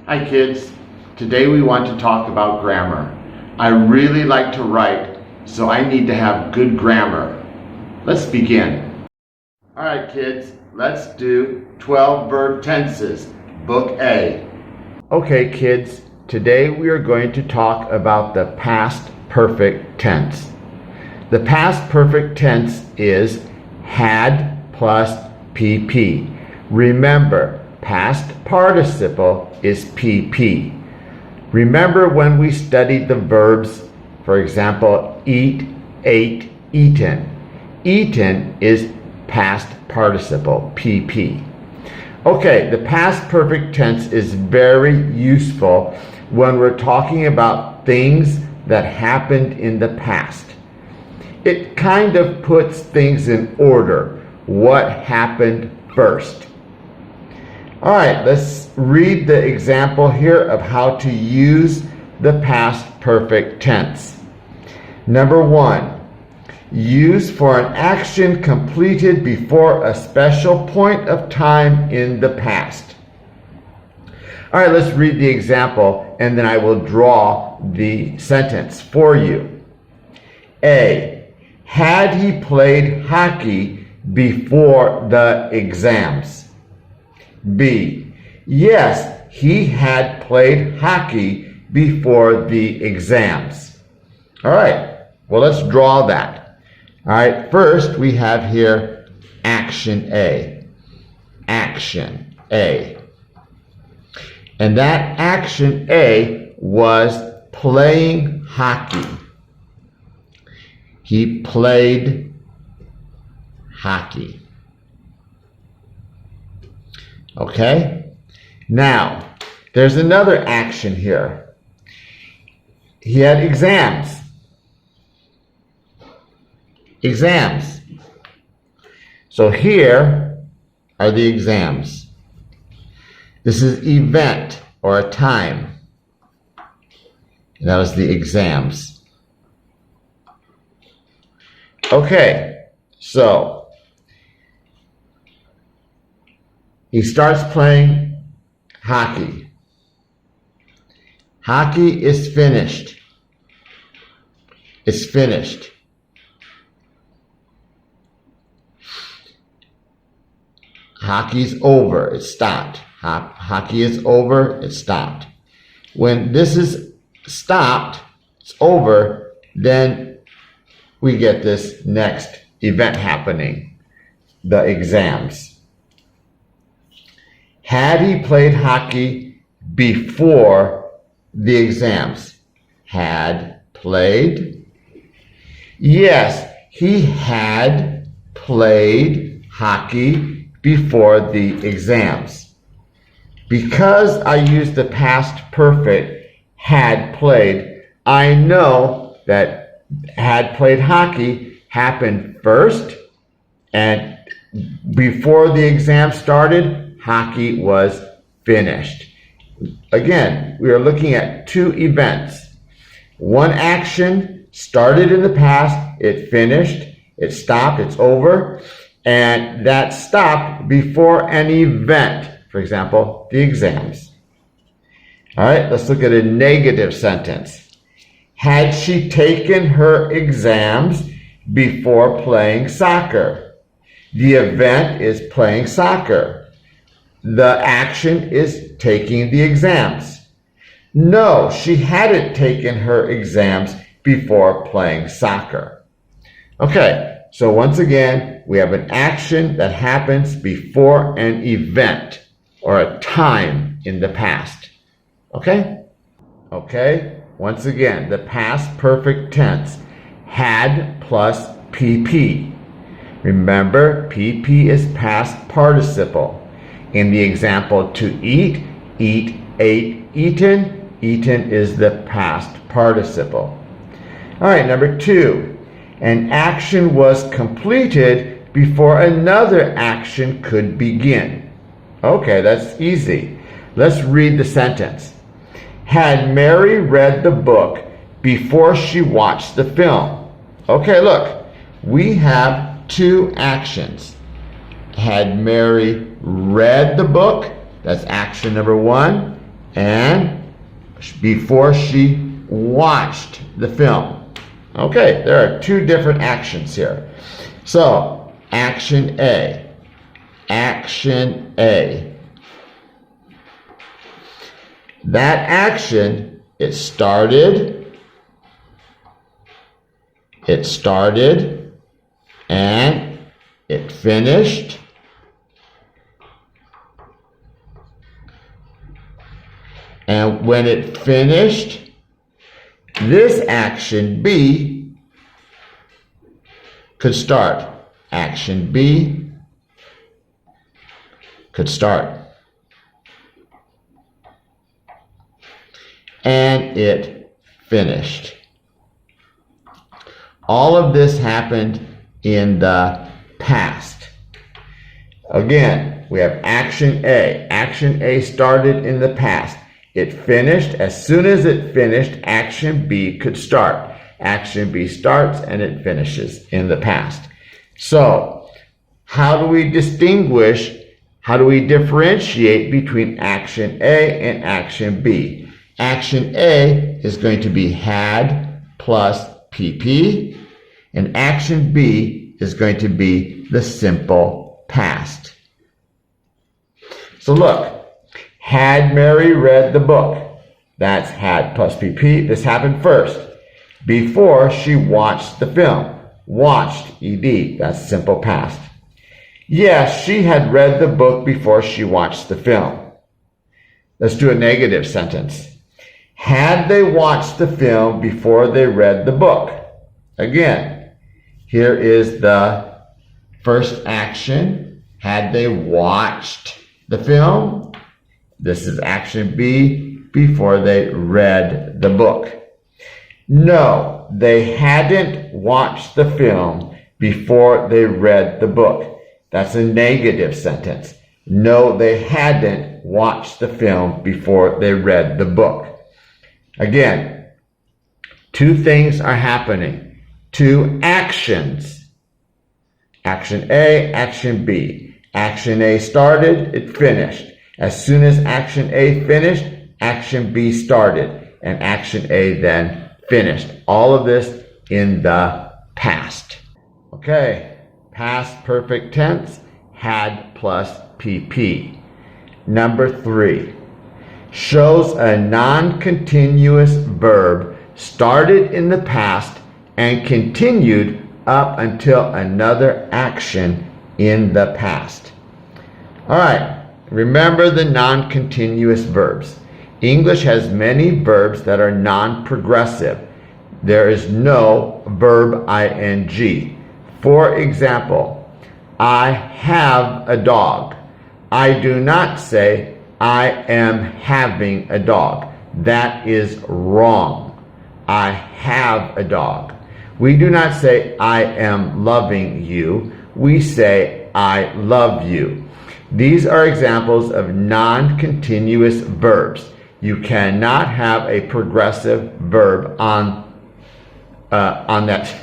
Hi kids, today we want to talk about grammar. I really like to write, so I need to have good grammar. Let's begin. Alright kids, let's do 12 verb tenses, Book A. Okay kids, today we are going to talk about the past perfect tense. The past perfect tense is had plus PP. Remember, past participle is PP. Remember when we studied the verbs, for example, eat, ate, eaten. Eaten is past participle, PP. Okay, the past perfect tense is very useful when we're talking about things that happened in the past. It kind of puts things in order. What happened first? All right, let's read the example here of how to use the past perfect tense. Number 1, use for an action completed before a special point of time in the past. All right, let's read the example and then I will draw the sentence for you. A, had he played hockey before the exams? B, yes, he had played hockey before the exams. All right, well, let's draw that. All right, first we have here action A. Action A. And that action A was playing hockey. He played hockey. Okay? Now, there's another action here. He had exams. Exams. So here are the exams. This is event or a time. And that was the exams. Okay, so he starts playing hockey. Hockey is finished. It's finished. Hockey's over. It stopped. Hockey is over. It stopped. When this is stopped, it's over, then we get this next event happening, the exams. Had he played hockey before the exams? Had played? Yes, he had played hockey before the exams. Because I used the past perfect, had played, I know that had played hockey happened first, and before the exam started, hockey was finished. Again, we are looking at two events. One action started in the past, it finished, it stopped, it's over, and that stopped before an event. For example, the exams. All right, let's look at a negative sentence. Had she taken her exams before playing soccer? The event is playing soccer. The action is taking the exams. No, she hadn't taken her exams before playing soccer. Okay, so once again, we have an action that happens before an event or a time in the past. Okay? Okay, once again, the past perfect tense, had plus PP. Remember, PP is past participle. In the example, to eat, eat, ate, eaten. Eaten is the past participle. All right, number 2. An action was completed before another action could begin. Okay, that's easy. Let's read the sentence. Had Mary read the book before she watched the film? Okay, look, we have two actions. Had Mary read the book? That's action number 1. and before she watched the film. Okay, there are two different actions here. So, action A. Action A. That action, it started, and it finished, and when it finished, this action B could start. Action B could start. And it finished. All of this happened in the past. Again, we have action A. Action A started in the past. It finished. As soon as it finished, action B could start. Action B starts and it finishes in the past. So, how do we differentiate between action A and action B? Action A is going to be had plus PP, and action B is going to be the simple past. So look, had Mary read the book? That's had plus PP. This happened first, before she watched the film. Watched, ED, that's simple past. Yes, she had read the book before she watched the film. Let's do a negative sentence. Had they watched the film before they read the book? Again, here is the first action. Had they watched the film? This is action B, before they read the book. No, they hadn't watched the film before they read the book. That's a negative sentence. No, they hadn't watched the film before they read the book. Again, two things are happening. Two actions. Action A, action B. Action A started, it finished. As soon as action A finished, action B started, and action A then finished. All of this in the past. Okay, past perfect tense, had plus PP. Number 3. Shows a non-continuous verb started in the past and continued up until another action in the past. All right, remember the non-continuous verbs. English has many verbs that are non-progressive. There is no verb ing. For example, I have a dog. I do not say I am having a dog. That is wrong. I have a dog. We do not say I am loving you. We say I love you. These are examples of non-continuous verbs. You cannot have a progressive verb on that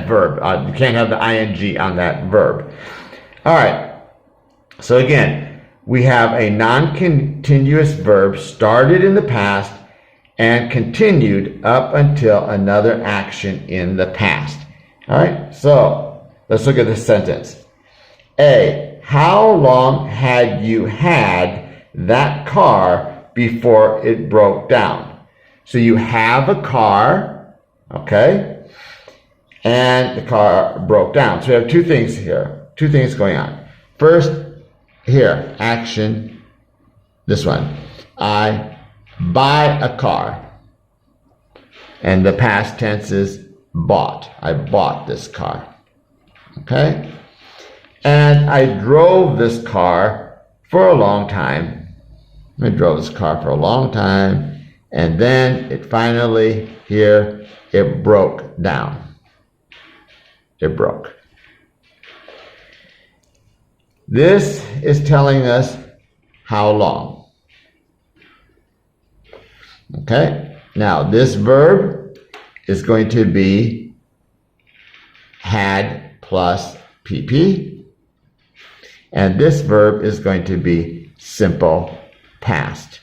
verb. You can't have the ing on that verb. All right. So again, we have a non-continuous verb started in the past and continued up until another action in the past. All right. So let's look at this sentence. A. How long had you had that car before it broke down? So you have a car, okay, and the car broke down. So we have two things here, two things going on. First, here, action, this one. I buy a car. And the past tense is bought. I bought this car. Okay? And I drove this car for a long time. I drove this car for a long time. And then it finally, here, it broke down. It broke. This is telling us how long. Okay? Now, this verb is going to be had plus PP. And this verb is going to be simple past.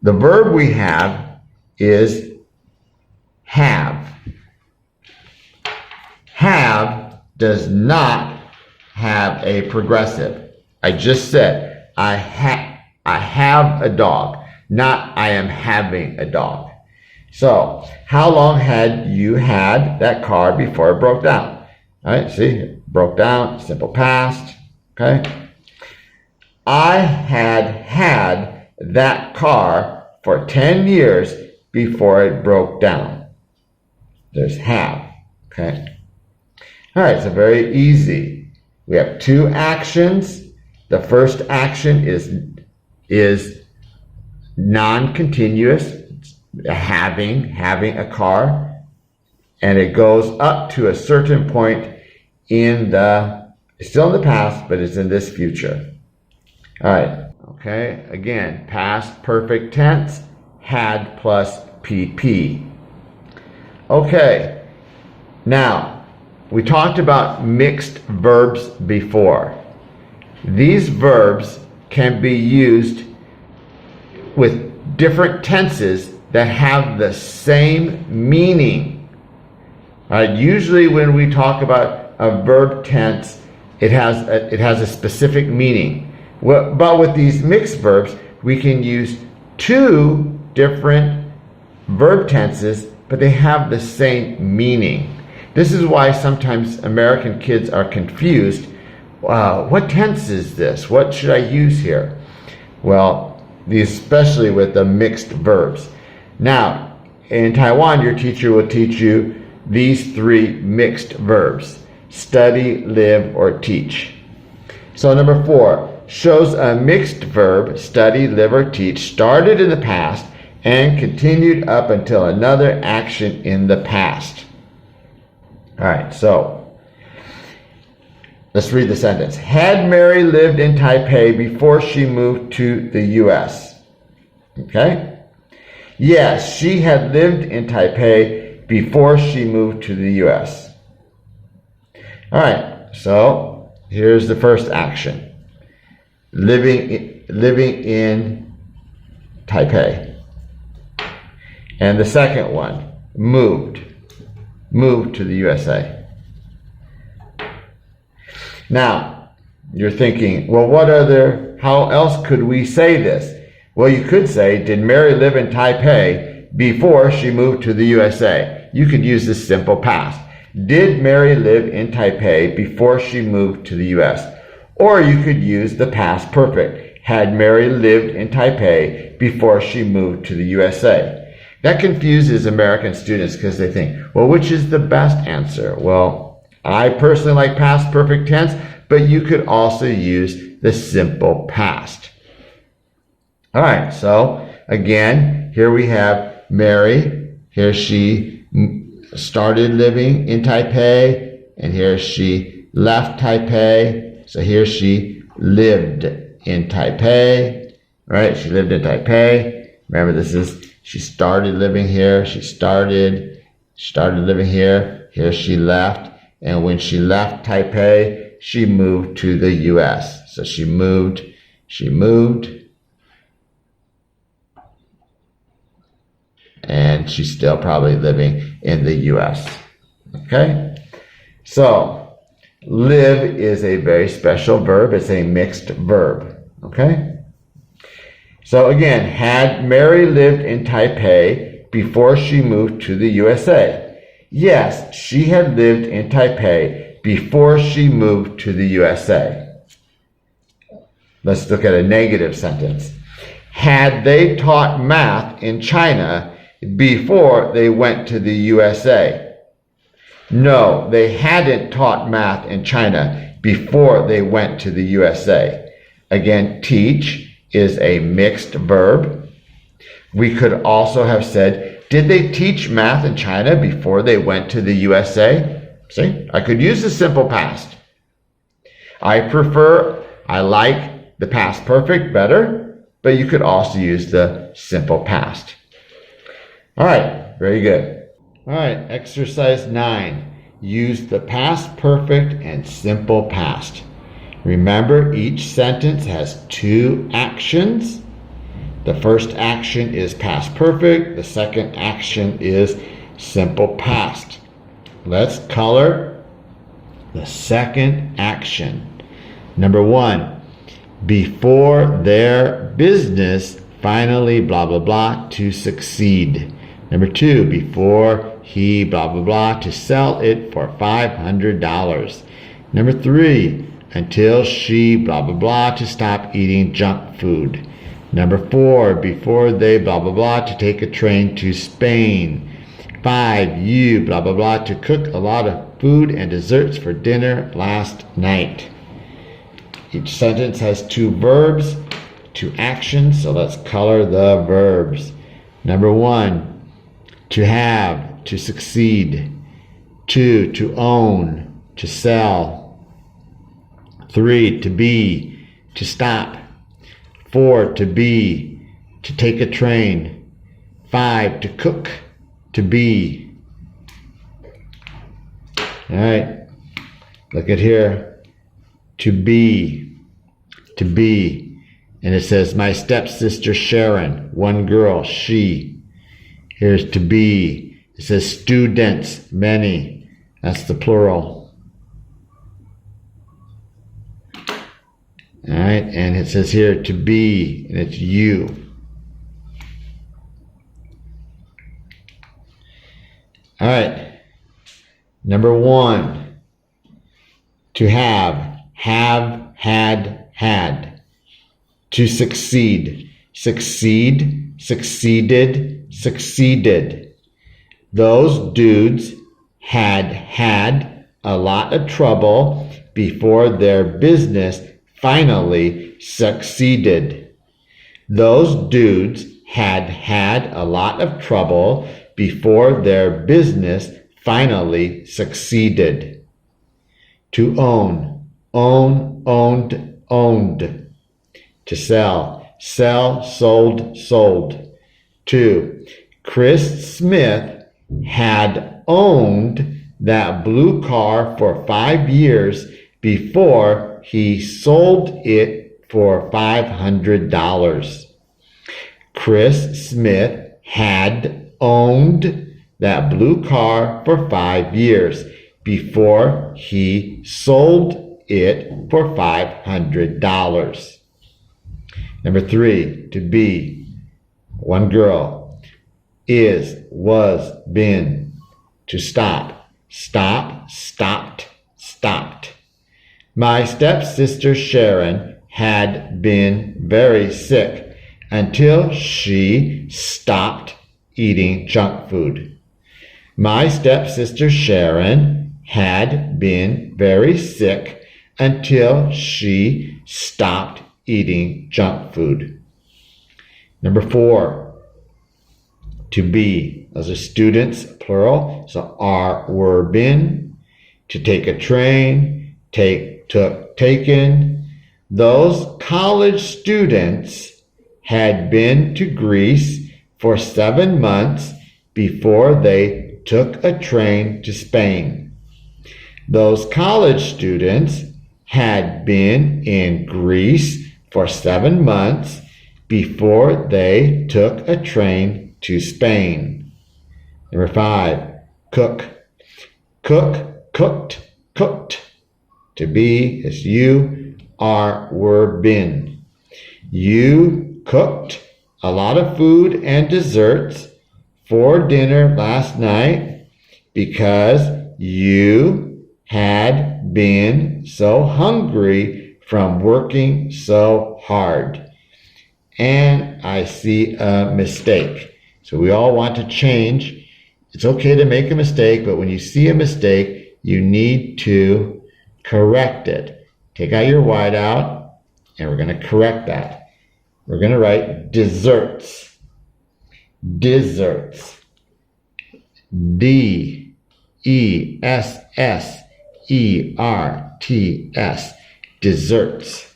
the verb we have is have. Have does not have a progressive. I just said, I have a dog, not I am having a dog. So, how long had you had that car before it broke down? All right, see, it broke down, simple past, okay? I had that car for 10 years before it broke down. There's have, okay? All right, so very easy. We have two actions. The first action is non-continuous, having a car, and it goes up to a certain point it's still in the past, but it's in this future. All right, okay, again, past perfect tense, had plus PP. Okay, now, we talked about mixed verbs before. These verbs can be used with different tenses that have the same meaning. Usually when we talk about a verb tense, it has a specific meaning. But with these mixed verbs, we can use two different verb tenses, but they have the same meaning. This is why sometimes American kids are confused. What tense is this? What should I use here? Well, especially with the mixed verbs. Now, in Taiwan, your teacher will teach you these three mixed verbs: study, live, or teach. So number 4, shows a mixed verb, study, live, or teach, started in the past and continued up until another action in the past. All right, so let's read the sentence. Had Mary lived in Taipei before she moved to the U.S.? Okay? Yes, she had lived in Taipei before she moved to the U.S. All right, so here's the first action. Living in Taipei. And the second one, moved to the USA. Now, you're thinking, well, how else could we say this? Well, you could say, did Mary live in Taipei before she moved to the USA? You could use this simple past. Did Mary live in Taipei before she moved to the US? Or you could use the past perfect. Had Mary lived in Taipei before she moved to the USA? That confuses American students because they think, well, which is the best answer? Well, I personally like past perfect tense, but you could also use the simple past. All right, so again, here we have Mary. Here she started living in Taipei, and here she left Taipei. So here she lived in Taipei, right? She lived in Taipei. Remember, she started living here. She started living here. Here she left. And when she left Taipei, she moved to the U.S. So she moved, and she's still probably living in the U.S. Okay? So, live is a very special verb. It's a mixed verb. Okay? So again, had Mary lived in Taipei before she moved to the USA? Yes, she had lived in Taipei before she moved to the USA. Let's look at a negative sentence. Had they taught math in China before they went to the USA? No, they hadn't taught math in China before they went to the USA. Again, teach is a mixed verb. We could also have said, did they teach math in China before they went to the USA? See, I could use the simple past. I like the past perfect better, but you could also use the simple past. All right, very good. All right, exercise 9. Use the past perfect and simple past. Remember, each sentence has two actions The first action is past perfect. The second action is simple past. Let's color the second action. Number 1, before their business finally blah blah blah to succeed. Number 2, before he blah blah blah to sell it for $500. Number 3, until she blah blah blah to stop eating junk food. Number 4, before they blah blah blah to take a train to Spain. 5, you blah blah blah to cook a lot of food and desserts for dinner last night. Each sentence has 2 verbs, 2 actions, so let's color the verbs. Number 1, to have, to succeed. 2, to own, to sell. 3, to be, to stop. 4, to be, to take a train. 5, to cook, to be. All right, look at here. To be, to be. And it says, my stepsister Sharon, one girl, she. Here's to be. It says students, many. That's the plural. All right, and it says here to be, and it's you. All right, number 1, to have, had, had. To succeed, succeed, succeeded, succeeded. Those dudes had a lot of trouble before their business finally succeeded. Those dudes had a lot of trouble before their business finally succeeded. To own, owned, owned. To sell, sold, sold. 2, Chris Smith had owned that blue car for 5 years before he sold it for $500. Chris Smith had owned that blue car for 5 years before he sold it for $500. Number 3, to be, one girl. Is, was, been. To stop, stop, stopped, stopped. My stepsister Sharon had been very sick until she stopped eating junk food. My stepsister Sharon had been very sick until she stopped eating junk food. Number 4, to be. Those are students, plural, so are, were, been. To take a train, take, took, taken. Those college students had been to Greece for 7 months before they took a train to Spain. Those college students had been in Greece for 7 months before they took a train to Spain. Number 5, cook. Cook, cooked, cooked. To be is you, are, were, been. You cooked a lot of food and desserts for dinner last night because you had been so hungry from working so hard. And I see a mistake. So we all want to change. It's okay to make a mistake, but when you see a mistake, you need to correct it. Take out your whiteout, and we're going to correct that. We're going to write desserts. Desserts. D-E-S-S-E-R-T-S. Desserts.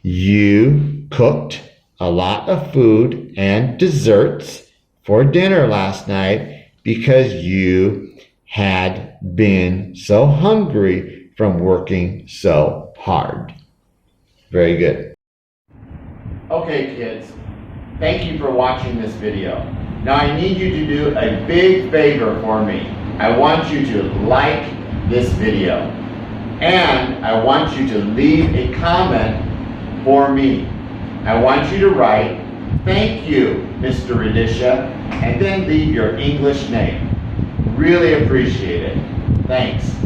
You cooked a lot of food and desserts for dinner last night because you had been so hungry from working so hard. Very good. Okay, kids. Thank you for watching this video. Now I need you to do a big favor for me. I want you to like this video. And I want you to leave a comment for me. I want you to write, "Thank you, Mr. Radisha," and then leave your English name. Really appreciate it. Thanks.